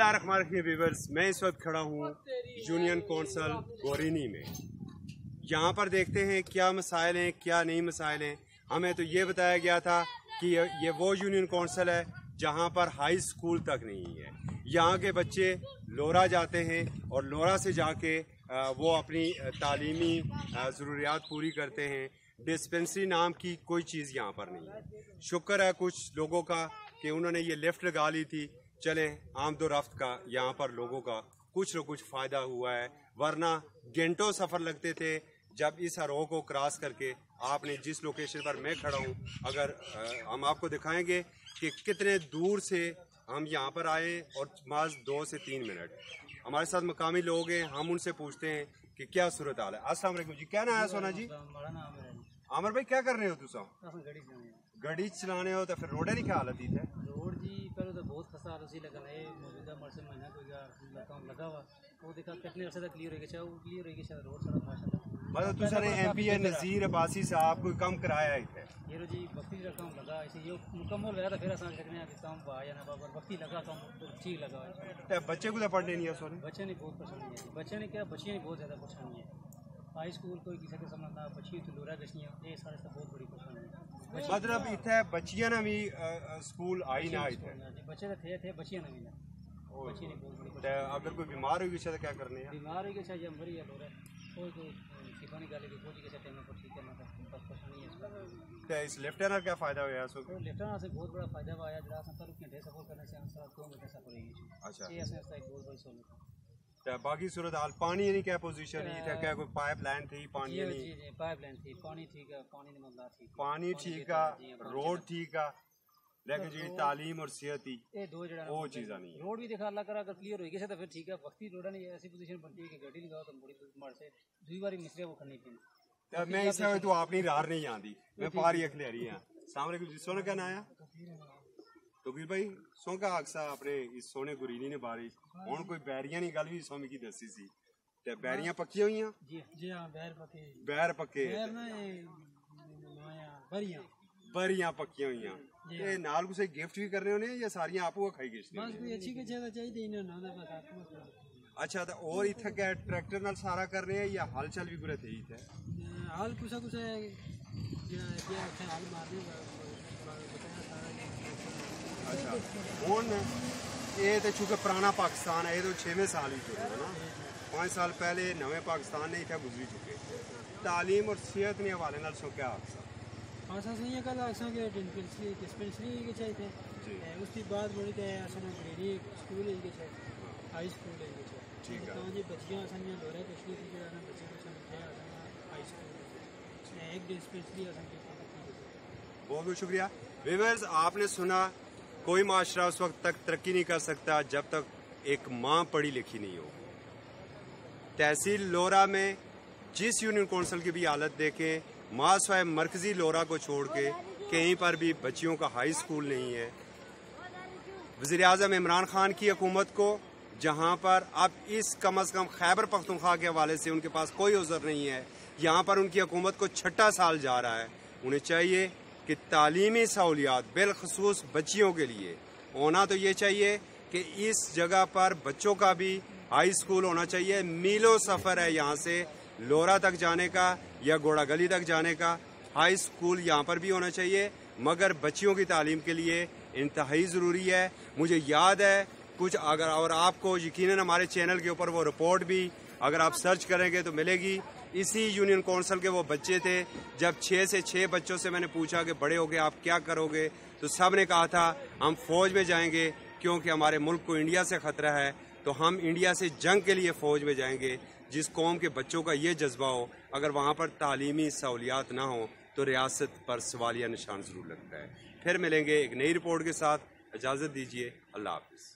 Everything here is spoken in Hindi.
बिस्मिल्लाहिर्रहमानिर्रहीम व्यूअर्स, मैं इस वक्त खड़ा हूँ यूनियन कौंसिल गोरीनी में। यहाँ पर देखते हैं क्या मसाइल हैं क्या नहीं मसाइल हैं। हमें तो ये बताया गया था कि ये वो यूनियन कौंसिल है जहाँ पर हाई स्कूल तक नहीं है। यहाँ के बच्चे लोरा जाते हैं और लोरा से जाके वो अपनी तालीमी ज़रूरियात पूरी करते हैं। डिस्पेंसरी नाम की कोई चीज़ यहाँ पर नहीं है। शुक्र है कुछ लोगों का कि उन्होंने ये लिफ्ट लगा ली थी। चलें, आमदोरफ्त का यहाँ पर लोगों का कुछ न कुछ फ़ायदा हुआ है, वरना घंटों सफ़र लगते थे। जब इस हरों को क्रॉस करके आपने जिस लोकेशन पर मैं खड़ा हूँ, अगर हम आपको दिखाएंगे कि कितने दूर से हम यहाँ पर आए और माज 2 से 3 मिनट। हमारे साथ मकामी लोग हैं, हम उनसे पूछते हैं कि क्या सूरत हाल है। अस्सलाम वालेकुम जी, क्या नाम है सोना जी? आमिर भाई, क्या कर रहे हो तुम? गड्डी चलाने हो तो फिर रोड नहीं क्या हालत है? रोड जी पहले तो बहुत खस्ता हालत लगा है। मौजूदा मरसे महीना कोई लगा हुआ वो देखा कितने अर्से तक क्लियर होगी, वो क्लियर होगी शायद रोड सड़क माशाल्लाह। मतलब तुमने MP नज़ीर अब्बासी साहब कोई कम कराया है? ये जी वक्ती का काम लगा ऐसे ये मुकम्मल होया तो फिर आसान सकने हैं कि काम आया ना बाबर वक्ती लगा काम ठीक लगा है। बच्चे को तो पढ़ने नहीं है सोनी? बच्चे ने बहुत परेशानी है, बच्चे ने क्या बच्चियाँ बहुत ज़्यादा परेशानी है। हाई स्कूल कोई किसी के समझ ना बच्ची तो लोरा गशियाँ ये सारे से बहुत बड़ी परेशानी है। मतलब इतने बच्चियाँ ना भी स्कूल आई ना आई थे? बच्चे तो थे बच्चियाँ ना भी ना बच्ची ने बहुत बड़ी। अगर कोई बीमार होगी तो क्या करने हैं? बीमार होगी चाहिए मरी है लोरा कोई सिपाही गाली की कोई कैसे टाइम पर ठीक करना था परेशानी है। तो इस लेफ्टिनेंट क्या फ़ायदा हुआ है? तो लेफ्टिनेंट से बहुत बड़ा फायदा हुआ है। जरा संतर घंटे सफर करने से हम 2 घंटे सफर रहेगी। अच्छा, ये ऐसा एक बहुत बड़ी सहूलत है। तो बाकी सूरत हाल पानी नहीं क्या पोजीशन है? क्या कोई पाइप लाइन थी? पानी नहीं? जी पाइप लाइन थी, पानी ठीक है, पानी नहीं मतलब ठीक, पानी ठीक है, रोड ठीक है, लेकिन जी तालीम और सेहत ही ये दो जड़ा वो चीज़ा नहीं है। रोड भी देखा अल्लाह करा अगर क्लियर होगी तो फिर ठीक है। वक्ती रोड नहीं ऐसी पोजीशन बनती है कि गाड़ी लगाओ तो बड़ी मार से 2 बारी मिसरे वो करनी पड़ी। मैं इस तो अपनी रार नहीं आती, मैं पारी अखलेरी हाँ। सामने कुछ सोने क्या ना आया तो फिर भाई सो का अक्सा अपने इस सोने गुरीनी ने बारी हूँ कोई बैरियां नहीं गल भी सोमी की दसी सी ते बैरियां पक्की हुई? जी हाँ बैर पक्के बरियां पक्की हुई ते नाल कुछ गिफ्ट भी करने होने या सारियां आपू खाई गई? बस कोई अच्छी के ज्यादा चाहिए इन्हें ना बस। अच्छा, तो और इतना क्या ट्रैक्टर नाल सारा कर रहे हैं या हाल चाल भी पूरे थे? हाल कुछ हाल मारने अच्छा, हूँ ये तो चूंकि पुराना पाकिस्तान है, ये तो 6वें साल ही चुके है ना। 5 साल पहले नवे पाकिस्तान ने इतना गुजरी चुके। तालीम और सेहत ने हवाले नाल सो क्या सही कल असांखे डिस्पेंसरी के चाहिए उसके बाद बड़ी ग्रेडी स्कूल है हाई स्कूल है ठीक है जी बच्चियाँ असांजा दौरा कश्मीर की जगह बच्चे को हाई स्कूल एक डिस्पेंसरी बहुत बहुत शुक्रिया। व्यूअर्स, आपने सुना कोई माशरा उस वक्त तक तरक्की नहीं कर सकता जब तक एक माँ पढ़ी लिखी नहीं हो। तहसील लोरा में जिस यूनियन कौंसिल की भी हालत देखें, मासवाए मरकजी लोरा को छोड़ के कहीं पर भी बच्चियों का हाई स्कूल नहीं है। वज़ीर आज़म इमरान खान की हुकूमत को जहाँ पर अब इस कम अज़ कम खैबर पख्तूनख्वा के हवाले से उनके पास कोई उज़र नहीं है, यहाँ पर उनकी हुकूमत को 6ठा साल जा रहा है। उन्हें चाहिए कि तालीमी सहूलियात बिलखसूस बच्चियों के लिए होना तो ये चाहिए कि इस जगह पर बच्चों का भी हाई स्कूल होना चाहिए। मीलों सफ़र है यहाँ से लोरा तक जाने का या घोड़ा गली तक जाने का। हाई स्कूल यहाँ पर भी होना चाहिए, मगर बच्चियों की तालीम के लिए इंतहाई ज़रूरी है। मुझे याद है कुछ अगर और आपको यकीनन हमारे चैनल के ऊपर वो रिपोर्ट भी अगर आप सर्च करेंगे तो मिलेगी। इसी यूनियन कौंसिल के वो बच्चे थे। जब 6 से 6 बच्चों से मैंने पूछा कि बड़े हो गए आप क्या करोगे, तो सब ने कहा था हम फ़ौज में जाएंगे क्योंकि हमारे मुल्क को इंडिया से ख़तरा है, तो हम इंडिया से जंग के लिए फ़ौज में जाएंगे। जिस कौम के बच्चों का ये जज्बा हो, अगर वहाँ पर तालीमी सहूलियात ना हो तो रियासत पर सवालिया निशान ज़रूर लगता है। फिर मिलेंगे एक नई रिपोर्ट के साथ। इजाज़त दीजिए, अल्लाह हाफ़िज़।